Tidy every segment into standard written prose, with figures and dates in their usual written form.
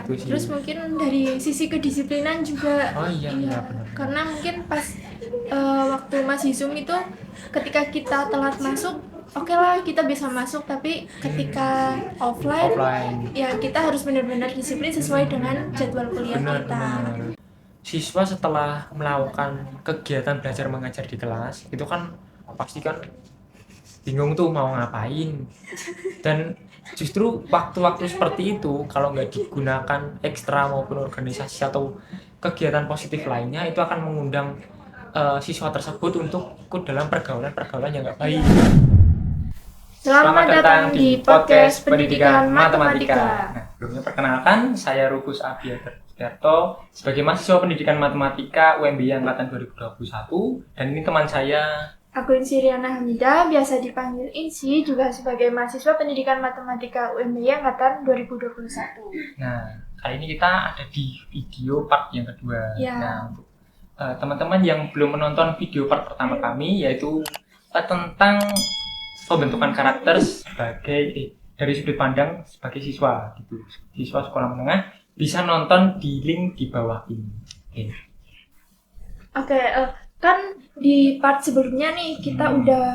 gitu sih. Terus mungkin dari sisi kedisiplinan juga. Oh iya benar. Karena mungkin pas waktu masih Zoom itu ketika kita telat masuk, oke lah kita bisa masuk, tapi ketika offline ya kita harus benar-benar disiplin sesuai dengan jadwal kuliah kita. Benar. Siswa setelah melakukan kegiatan belajar mengajar di kelas itu kan pasti kan bingung tuh mau ngapain, dan justru waktu-waktu seperti itu kalau nggak digunakan ekstra maupun organisasi atau kegiatan positif lainnya itu akan mengundang siswa tersebut untuk ikut dalam pergaulan-pergaulan yang nggak baik. Selamat datang di podcast Pendidikan Matematika. Nah, sebelumnya perkenalkan, saya Rufus Abiyato sebagai mahasiswa Pendidikan Matematika UMBY Angkatan 2021, dan ini teman saya. Aku Insiriana Hamida, biasa dipanggil Insi, juga sebagai mahasiswa Pendidikan Matematika UMBY Angkatan 2021. Nah, kali ini kita ada di video part yang kedua. Ya. Nah, untuk teman-teman yang belum menonton video part pertama kami, yaitu tentang pembentukan karakter sebagai dari sudut pandang sebagai siswa gitu. Siswa sekolah menengah bisa nonton di link di bawah ini. Oke, kan di part sebelumnya nih kita udah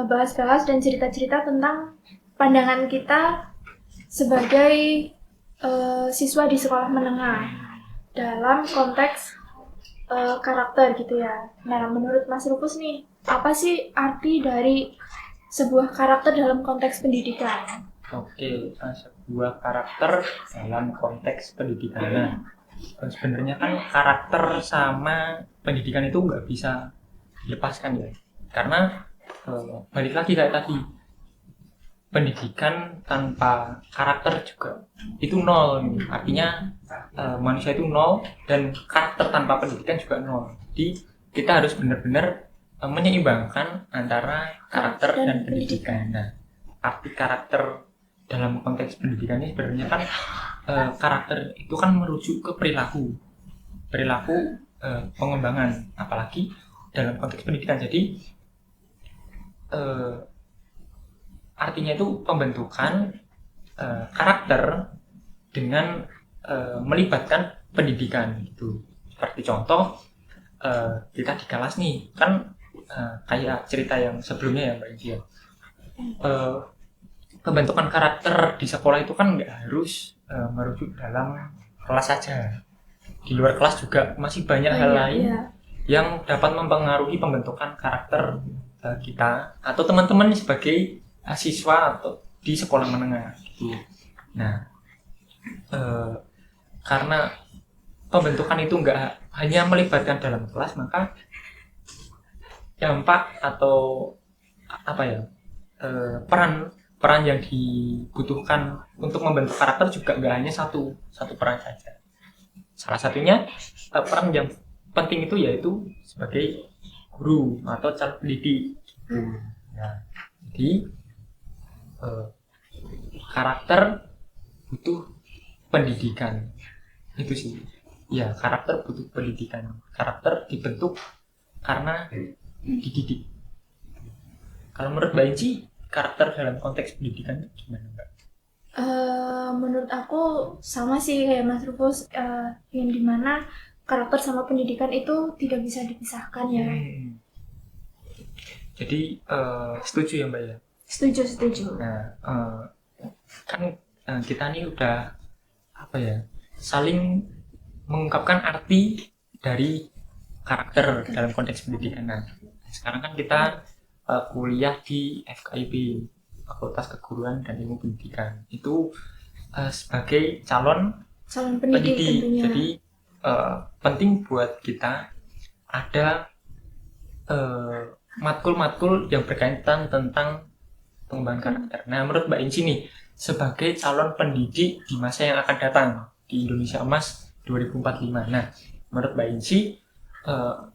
bahas-bahas dan cerita-cerita tentang pandangan kita sebagai siswa di sekolah menengah dalam konteks karakter gitu ya. Nah, menurut Mas Rufus nih, apa sih arti dari sebuah karakter dalam konteks pendidikan? Oke, sebuah karakter dalam konteks pendidikan. Nah, sebenarnya kan karakter sama pendidikan itu nggak bisa dilepaskan ya, karena balik lagi kayak tadi, pendidikan tanpa karakter juga itu nol. Artinya manusia itu nol, dan karakter tanpa pendidikan juga nol. Jadi kita harus benar-benar menyeimbangkan antara karakter dan pendidikan. Nah, arti karakter dalam konteks pendidikan ini sebenarnya kan karakter itu kan merujuk ke perilaku pengembangan, apalagi dalam konteks pendidikan. Jadi artinya itu pembentukan karakter dengan melibatkan pendidikan gitu. Seperti contoh kita di kelas nih kan kayak cerita yang sebelumnya ya Mbak India. Pembentukan karakter di sekolah itu kan nggak harus merujuk dalam kelas saja. Di luar kelas juga masih banyak hal lain yang dapat mempengaruhi pembentukan karakter kita atau teman-teman sebagai siswa atau di sekolah menengah gitu. Nah, karena pembentukan itu nggak hanya melibatkan dalam kelas, maka dampak atau peran yang dibutuhkan untuk membentuk karakter juga nggak hanya satu peran saja. Salah satunya peran yang penting itu yaitu sebagai guru atau calon pendidik. Nah, jadi karakter butuh pendidikan, itu sih ya, karakter butuh pendidikan. Karakter dibentuk karena dididik. Kalau menurut Mbak Inci, karakter dalam konteks pendidikan gimana Mbak? Menurut aku sama sih kayak Mas Rufus, yang dimana karakter sama pendidikan itu tidak bisa dipisahkan ya. Jadi setuju ya Mbak ya? Setuju. Nah, kan kita nih udah saling mengungkapkan arti dari karakter dalam konteks pendidikan. Nah, sekarang kan kita kuliah di FKIP, Fakultas Keguruan dan Ilmu Pendidikan. Itu sebagai calon pendidik tentunya. Jadi penting buat kita ada matkul-matkul yang berkaitan tentang pengembangan karakter. Nah, menurut Mbak Inci nih, sebagai calon pendidik di masa yang akan datang di Indonesia Emas 2045. Nah, menurut Mbak Inci,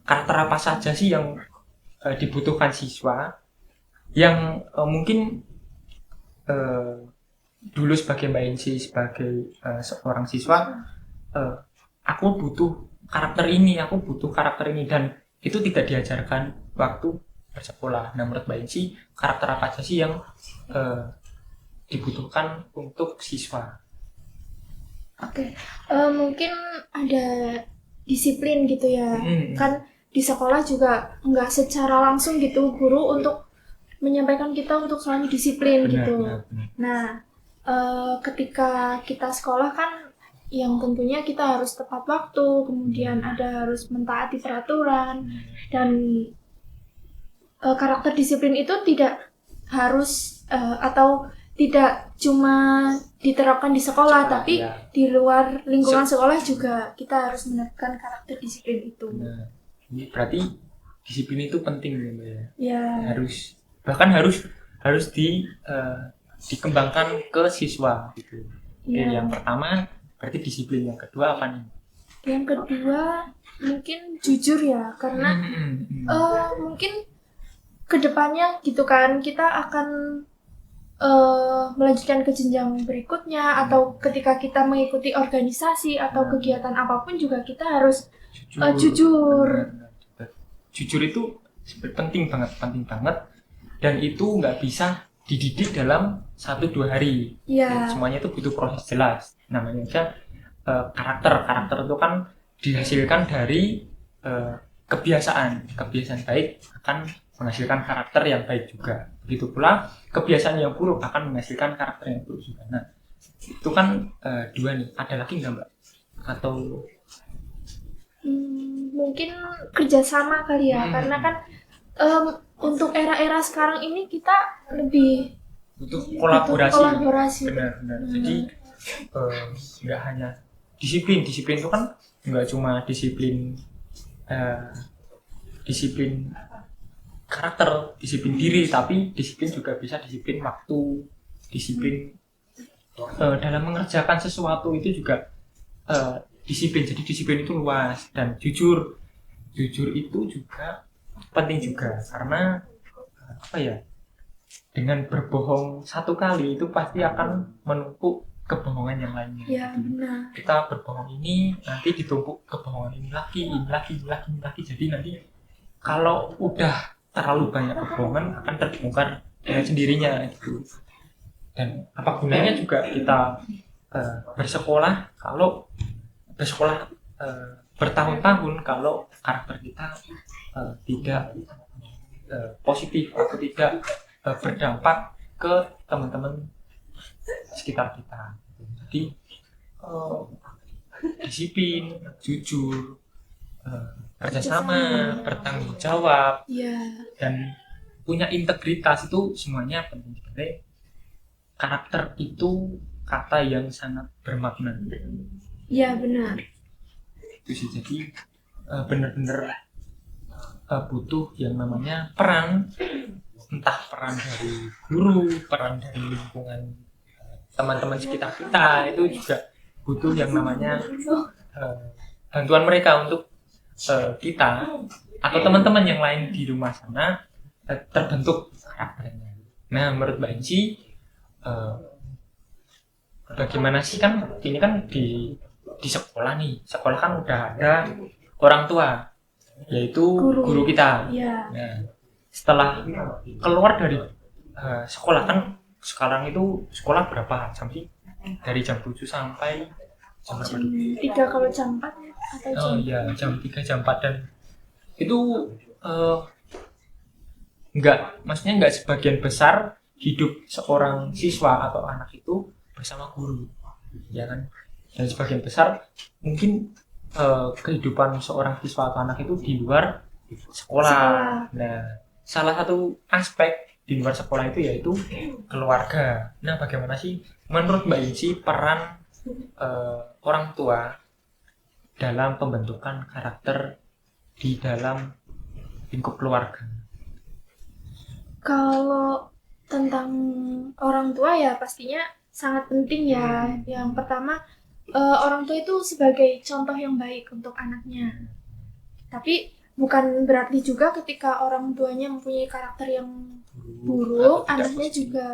karakter apa saja sih yang dibutuhkan siswa yang mungkin dulu sebagai Mbak Inci sebagai seorang siswa, aku butuh karakter ini, dan itu tidak diajarkan waktu bersekolah. Nah, menurut Mbak Inci, karakter apa aja sih yang dibutuhkan untuk siswa? Oke, mungkin ada disiplin gitu ya. Mm-mm. Kan di sekolah juga nggak secara langsung gitu guru untuk menyampaikan kita untuk selalu disiplin Benar, gitu. benar, benar. Nah, ketika kita sekolah kan yang tentunya kita harus tepat waktu, kemudian ada harus mentaati peraturan, dan karakter disiplin itu tidak harus atau tidak cuma diterapkan di sekolah, Sekolah, tapi ya. di luar lingkungan sekolah juga kita harus menerapkan karakter disiplin itu. Nah, ini berarti disiplin itu penting ya, Mbak, ya. Ya, Bahkan harus dikembangkan ke siswa gitu. Oke, ya. yang pertama berarti disiplin, yang kedua apa nih? Yang kedua mungkin jujur ya, karena mungkin kedepannya gitu kan kita akan melanjutkan ke jenjang berikutnya, atau ketika kita mengikuti organisasi atau kegiatan apapun juga kita harus jujur. Benar. Jujur itu penting banget, dan itu nggak bisa dididik dalam 1-2 hari. Ya, Semuanya itu butuh proses jelas. Namanya aja karakter itu kan dihasilkan dari kebiasaan baik akan menghasilkan karakter yang baik juga. Begitu pula kebiasaan yang buruk akan menghasilkan karakter yang buruk juga. Nah, itu kan 2 nih. Ada lagi nggak, Mbak? Atau mungkin kerjasama kali ya, karena kan untuk era-era sekarang ini kita lebih butuh butuh kolaborasi. benar. Jadi nggak hanya disiplin itu kan nggak cuma disiplin karakter, disiplin diri, tapi disiplin juga bisa disiplin waktu, disiplin dalam mengerjakan sesuatu itu juga disiplin. Jadi disiplin itu luas, dan jujur itu juga penting juga, karena apa ya, dengan berbohong satu kali itu pasti akan menumpuk kebohongan yang lainnya. Ya, benar. Kita berbohong ini nanti ditumpuk kebohongan ini lagi. Jadi nanti kalau udah terlalu banyak kebohongan akan terbongkar dengan sendirinya gitu. Dan apa gunanya juga kita bersekolah bertahun-tahun kalau karakter kita tidak positif atau tidak berdampak ke teman-teman sekitar kita. Jadi disiplin, jujur, kerjasama, bertanggung jawab, Ya, dan punya integritas itu semuanya penting. Sebenarnya karakter itu kata yang sangat bermakna. ya benar. Itu sih, jadi benar-benar butuh yang namanya peran, entah peran dari guru, peran dari lingkungan teman-teman sekitar kita, itu juga butuh yang namanya bantuan mereka untuk kita atau teman-teman yang lain di rumah sana terbentuk karakternya. Nah, menurut Mbak Inci, bagaimana sih, kan ini kan di sekolah nih, sekolah kan udah ada orang tua, yaitu guru kita. Ya, Nah, setelah keluar dari sekolah, kan sekarang itu sekolah berapa jam sih? Dari jam 7 sampai jam berapa? jam 3 kalau jam 4 atau jam Oh iya, jam 3, jam 4, dan itu maksudnya nggak sebagian besar hidup seorang siswa atau anak itu bersama guru, ya kan? Dan sebagian besar mungkin kehidupan seorang siswa atau anak itu di luar sekolah. Nah, salah satu aspek di luar sekolah itu yaitu keluarga. Nah, bagaimana sih menurut Mbak Inci peran orang tua dalam pembentukan karakter di dalam lingkup keluarga? Kalau tentang orang tua ya pastinya sangat penting ya. Yang pertama, orang tua itu sebagai contoh yang baik untuk anaknya. Tapi bukan berarti juga ketika orang tuanya mempunyai karakter yang buruk, anaknya juga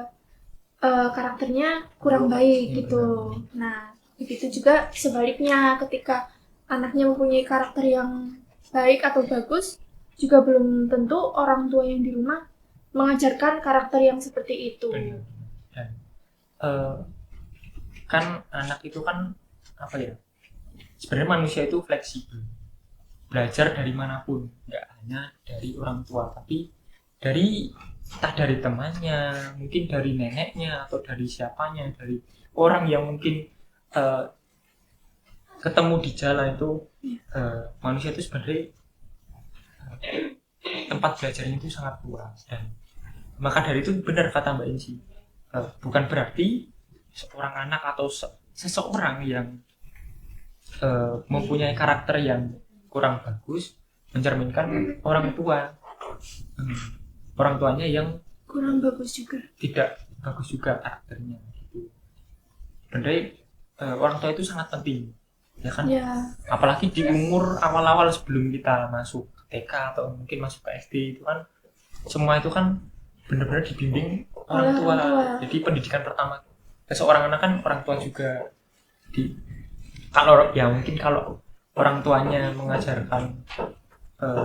karakternya kurang baik gitu. Nah, begitu juga sebaliknya, ketika anaknya mempunyai karakter yang baik atau bagus, juga belum tentu orang tua yang di rumah mengajarkan karakter yang seperti itu. Benar. Dan kan anak itu kan apa ya, sebenarnya manusia itu fleksibel, belajar dari manapun, nggak hanya dari orang tua tapi dari entah dari temannya, mungkin dari neneknya atau dari siapanya, dari orang yang mungkin eh, ketemu di jalan itu. Manusia itu sebenarnya tempat belajarnya itu sangat luas, dan maka dari itu benar kata Mbak Inci, bukan berarti seorang anak atau seseorang yang mempunyai karakter yang kurang bagus mencerminkan orang tua. Orang tuanya yang kurang bagus juga. tidak bagus juga karakternya gitu. Sebenarnya orang tua itu sangat penting, ya kan? Ya, Apalagi di umur awal-awal sebelum kita masuk TK atau mungkin masuk ke SD, itu kan semua itu kan benar-benar dibimbing orang tua. Orang tua. Jadi pendidikan pertama seorang anak kan orang tua juga. Kalau ya mungkin kalau orang tuanya mengajarkan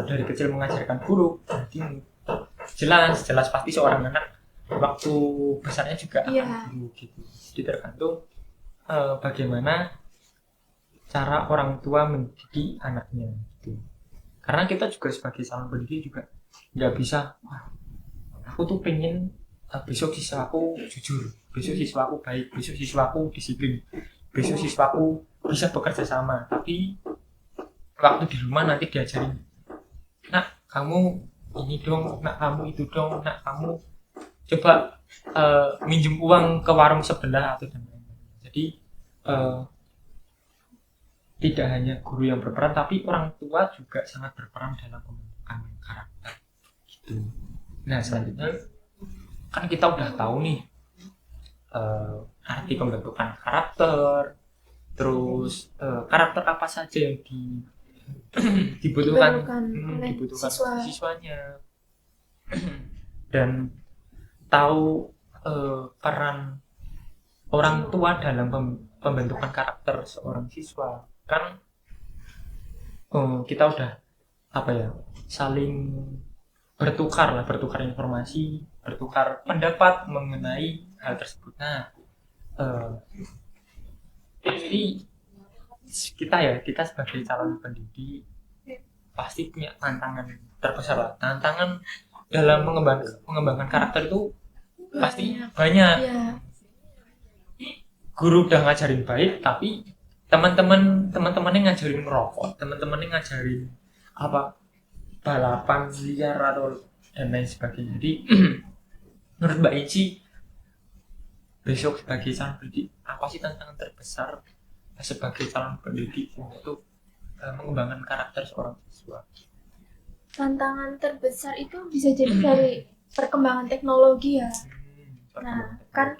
dari kecil mengajarkan buruk, berarti jelas pasti seorang anak waktu besarnya juga Iya. akan buruk gitu. Jadi tergantung bagaimana cara orang tua mendidik anaknya gitu. Karena kita juga sebagai calon pendidik juga nggak bisa, wah, aku tuh pengen besok siswaku jujur, besok siswaku baik, besok siswaku disiplin, besok siswaku bisa bekerja sama. Tapi waktu di rumah nanti diajarin, nak kamu ini dong, nak kamu itu dong, nak kamu coba minjem uang ke warung sebelah atau dan lain-lain. Jadi tidak hanya guru yang berperan, tapi orang tua juga sangat berperan dalam pembentukan karakter gitu. Nah selanjutnya kan kita udah tahu nih arti pembentukan karakter, terus karakter apa saja yang dibutuhkan oleh dibutuhkan siswa. siswanya, dan tahu peran orang tua dalam pembentukan karakter seorang siswa. Kan kita udah apa ya, saling bertukar informasi, bertukar pendapat mengenai hal tersebut. Nah jadi kita sebagai calon pendidik pasti punya tantangan terbesar lah. Tantangan dalam mengembangkan karakter itu pasti banyak. Ya, Guru udah ngajarin baik, tapi teman-temannya ngajarin merokok, teman-temannya ngajarin apa, balapan liar atau dan lain sebagainya. Jadi menurut Mbak Ici, besok sebagai calon pendidik, apa sih tantangan terbesar sebagai calon pendidik untuk mengembangkan karakter seorang siswa? tantangan terbesar itu bisa jadi dari perkembangan teknologi ya. Nah, kan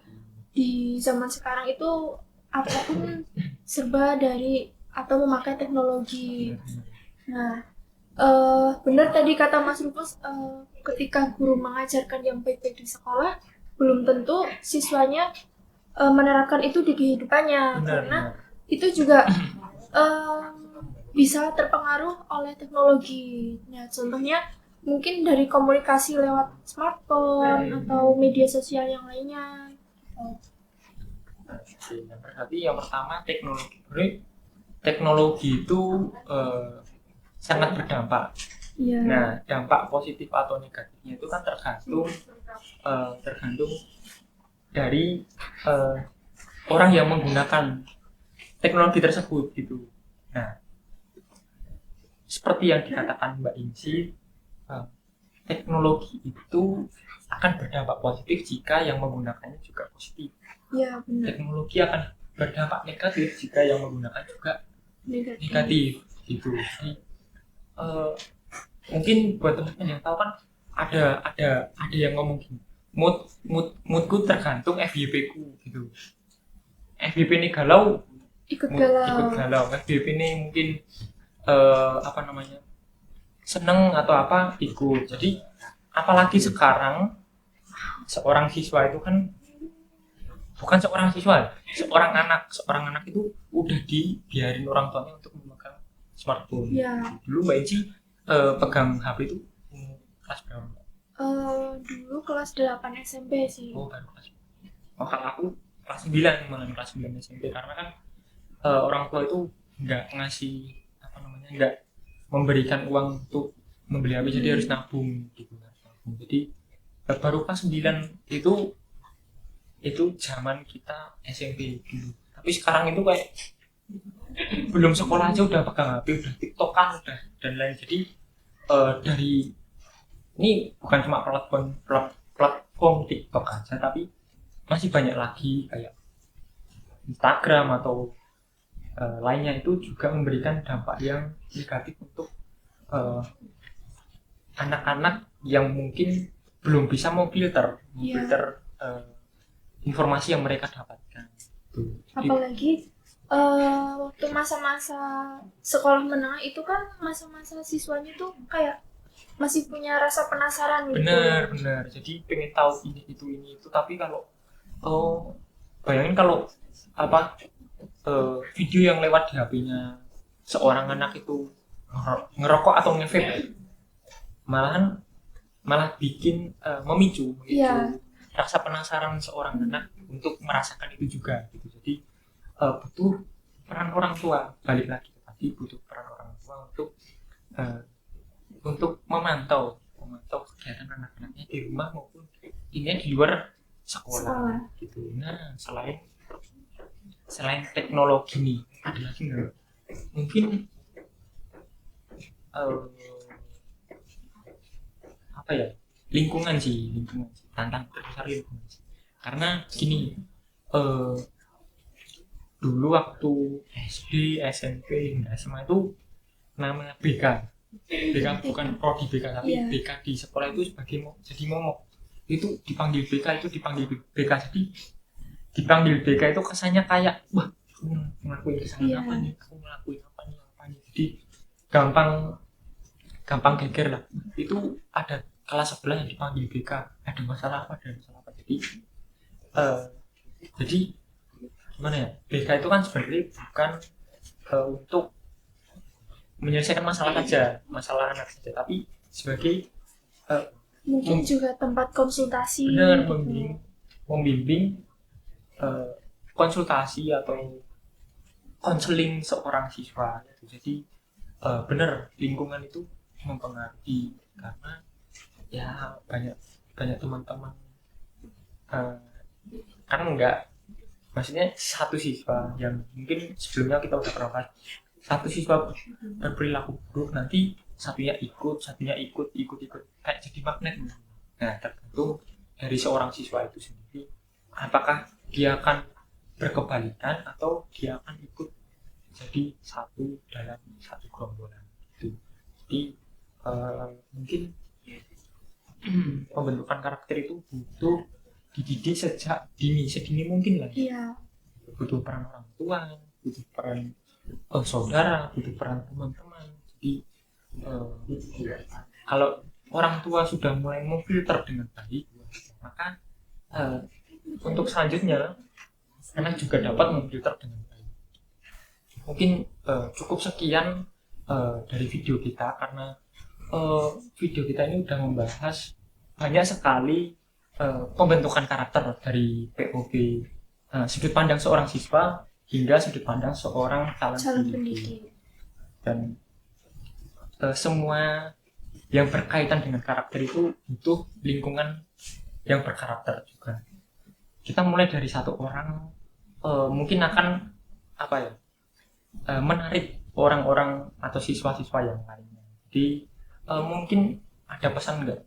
di zaman sekarang itu apapun serba dari atau memakai teknologi. Nah, benar tadi kata Mas Rufus, ketika guru mengajarkan yang baik-baik di sekolah, belum tentu siswanya menerapkan itu di kehidupannya, karena itu juga bisa terpengaruh oleh teknologi. Nah, contohnya mungkin dari komunikasi lewat smartphone atau media sosial yang lainnya. Berarti yang pertama teknologi itu sangat berdampak. Ya. Nah, dampak positif atau negatifnya itu kan tergantung dari orang yang menggunakan teknologi tersebut gitu. Nah, seperti yang dikatakan Mbak Inci, teknologi itu akan berdampak positif jika yang menggunakannya juga positif. Ya, benar. Teknologi akan berdampak negatif jika yang menggunakan juga negatif gitu. Jadi mungkin buat teman-teman yang tahu kan ada yang ngomong gini, moodku tergantung FYP ku gitu. FYP ini galau, ikut galau. FYP ini mungkin apa namanya, seneng atau apa, ikut. Jadi apalagi sekarang seorang siswa itu kan bukan seorang siswa, seorang anak itu udah dibiarin orang tuanya untuk memegang smartphone. Ya. Dulu Mbak Ici pegang HP itu kelas berapa? Dulu kelas 8 SMP sih. Oh, baru kelas. Oh, kalau aku kelas 9 malah kelas 9 SMP, karena kan orang tua itu nggak ngasih apa namanya, nggak memberikan uang untuk membeli HP, jadi harus nabung gitu kan. Jadi baru kelas 9 itu zaman kita SMP dulu. Tapi sekarang itu kayak belum sekolah aja udah pegang HP, udah TikTokan, udah dan lain. Jadi dari ini bukan cuma platform TikTok aja, tapi masih banyak lagi kayak Instagram atau lainnya, itu juga memberikan dampak yang negatif untuk anak-anak yang mungkin belum bisa memfilter informasi yang mereka dapatkan. Apalagi waktu masa-masa sekolah menengah itu kan masa-masa siswanya tuh kayak masih punya rasa penasaran gitu. Benar. Jadi pengen tahu ini itu. Tapi kalau bayangin kalau video yang lewat di HP-nya seorang anak itu ngerokok atau nge-vape, malah bikin memicu rasa penasaran seorang anak untuk merasakan itu juga gitu. Jadi butuh peran orang tua, balik lagi tadi, butuh peran orang tua untuk memantau kegiatan anak-anaknya di rumah maupun ini di luar sekolah gitu. Nah, selain teknologi nih, ada lagi nggak? Mungkin apa ya, lingkungan sih, tantangan terbesar lingkungan sih. Karena gini, dulu waktu SD, SMP hingga SMA itu namanya BK bukan prodi BK, tapi BK di sekolah itu sebagai jadi momok. Itu dipanggil BK, jadi dipanggil BK itu kesannya kayak wah, aku ngelakuin kesalahan apa nih, jadi gampang geger lah. Itu ada kelas sebelah yang dipanggil BK, ada masalah apa. Jadi gimana ya, BK itu kan sebenarnya bukan untuk menyelesaikan masalah anak saja, tapi sebagai mungkin juga tempat konsultasi. Benar, membimbing konsultasi atau konseling seorang siswa. Jadi benar, lingkungan itu mempengaruhi, karena ya banyak teman-teman kan enggak, maksudnya satu siswa yang mungkin sebelumnya kita udah pernah bahas, satu siswa berperilaku buruk, nanti satunya ikut kayak jadi magnet. Nah, tergantung dari seorang siswa itu sendiri, apakah dia akan berkebalikan atau dia akan ikut jadi satu dalam satu gerombolan gitu. Jadi mungkin pembentukan karakter itu butuh dididik sejak sedini mungkin lah. Butuh peran orang tua, butuh peran saudara, butuh peran teman-teman. Jadi kalau orang tua sudah mulai memfilter dengan baik, maka untuk selanjutnya anak juga dapat memfilter dengan baik. Mungkin cukup sekian dari video kita, karena video kita ini udah membahas banyak sekali pembentukan karakter dari POV sudut pandang seorang siswa hingga sudut pandang seorang calon pendidik. Dan semua yang berkaitan dengan karakter itu butuh lingkungan yang berkarakter juga. Kita mulai dari satu orang mungkin akan menarik orang-orang atau siswa-siswa yang lainnya. Jadi mungkin ada pesan nggak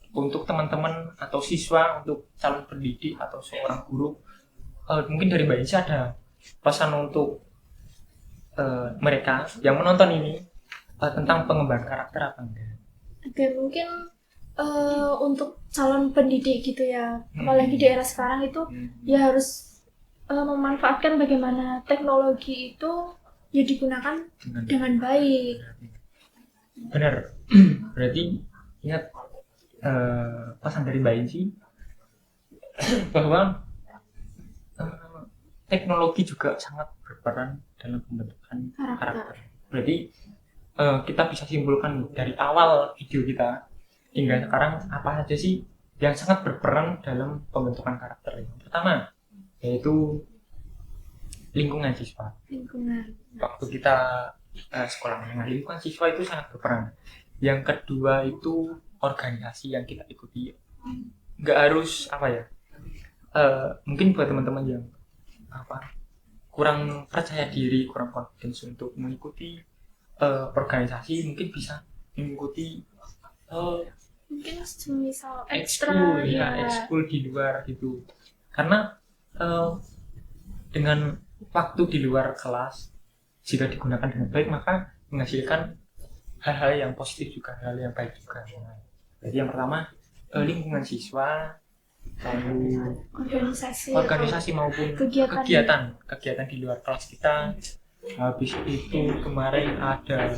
untuk teman-teman atau siswa, untuk calon pendidik atau seorang guru? Mungkin dari Mbak Isya ada pesan untuk mereka yang menonton ini tentang pengembangan karakter apa enggak? Oke, mungkin untuk calon pendidik gitu ya, apalagi di era sekarang itu ya harus memanfaatkan bagaimana teknologi itu ya digunakan dengan baik. Benar. Berarti ingat pesan dari Mbak Inci bahwa teknologi juga sangat berperan dalam pembentukan karakter. Berarti kita bisa simpulkan dari awal video kita hingga sekarang apa saja sih yang sangat berperan dalam pembentukan karakter. Yang pertama yaitu lingkungan siswa. Lingkungan. Waktu kita sekolah menengah, lingkungan siswa itu sangat berperan. Yang kedua itu organisasi yang kita ikuti. Nggak harus apa ya, mungkin buat teman-teman yang kurang percaya diri, kurang confidence untuk mengikuti organisasi, mungkin bisa mengikuti Mungkin semisal ekskul, ekstra ya ekskul di luar gitu. Karena dengan waktu di luar kelas, jika digunakan dengan baik, maka menghasilkan hal-hal yang positif juga, hal yang baik juga. Nah, jadi yang pertama lingkungan siswa, lalu organisasi maupun kegiatan di luar kelas kita. Habis itu kemarin ada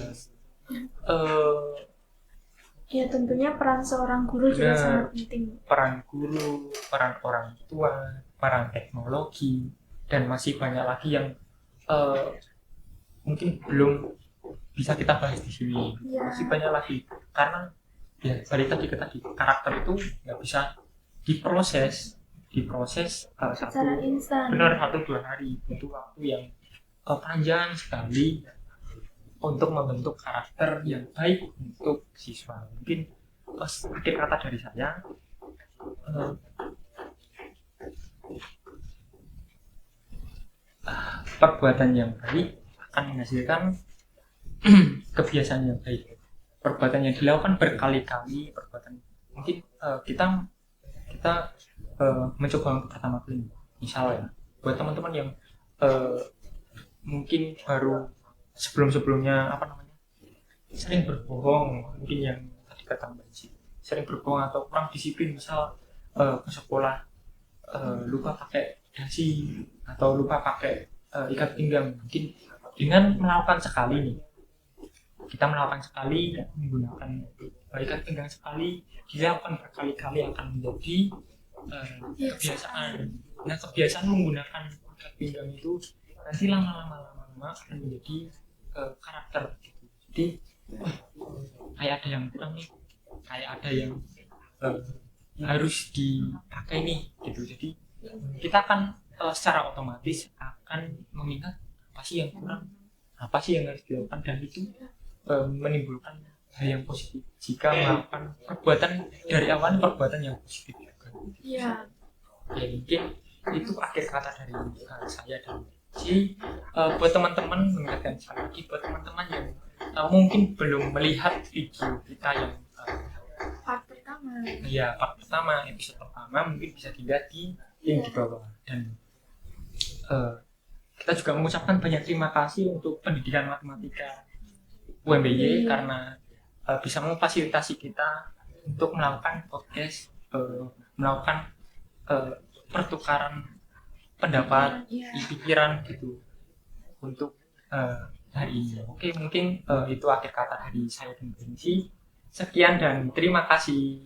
ya tentunya peran seorang guru juga sangat penting. Peran guru, peran orang tua, peran teknologi, dan masih banyak lagi yang mungkin belum bisa kita bahas di sini. Ya. Masih banyak lagi karena ya balik tadi ke tadi, karakter itu nggak bisa diproses secara instan. Benar 1-2 hari, itu waktu yang panjang sekali untuk membentuk karakter yang baik untuk siswa. Mungkin akhir kata dari saya, perbuatan yang baik akan menghasilkan kebiasaan yang baik. Perbuatan yang dilakukan berkali-kali, mungkin kita mencoba untuk pertama kali, misalnya buat teman-teman yang mungkin baru sebelumnya sering berbohong, mungkin yang tadi kata Mbak Ci, sering berbohong atau kurang disiplin, misal ke sekolah lupa pakai dasi atau lupa pakai ikat pinggang. Mungkin dengan melakukan sekali menggunakan ikat pinggang sekali, dilakukan berkali-kali akan menjadi kebiasaan. Nah, kebiasaan menggunakan ikat pinggang itu nanti lama-lama akan menjadi karakter gitu. Jadi kayak ada yang kurang nih, kayak ada yang harus dipakai nih gitu. Jadi kita akan secara otomatis akan mengingat apa sih yang kurang, apa sih yang harus dilakukan, dan itu menimbulkan hal yang positif jika melakukan perbuatan dari awal, perbuatan yang positif juga. Ya. Ya mungkin itu akhir kata dari saya dan si buat teman-teman, mengingatkan sekali lagi buat teman-teman yang mungkin belum melihat video kita yang part pertama, episode pertama, mungkin bisa dilihat di link di bawah. Dan kita juga mengucapkan banyak terima kasih untuk pendidikan matematika UMBY karena bisa memfasilitasi kita untuk melakukan podcast, melakukan pertukaran pendapat, pikiran gitu untuk hari ini. Oke, mungkin itu akhir kata dari saya dan Bensi. Sekian dan terima kasih.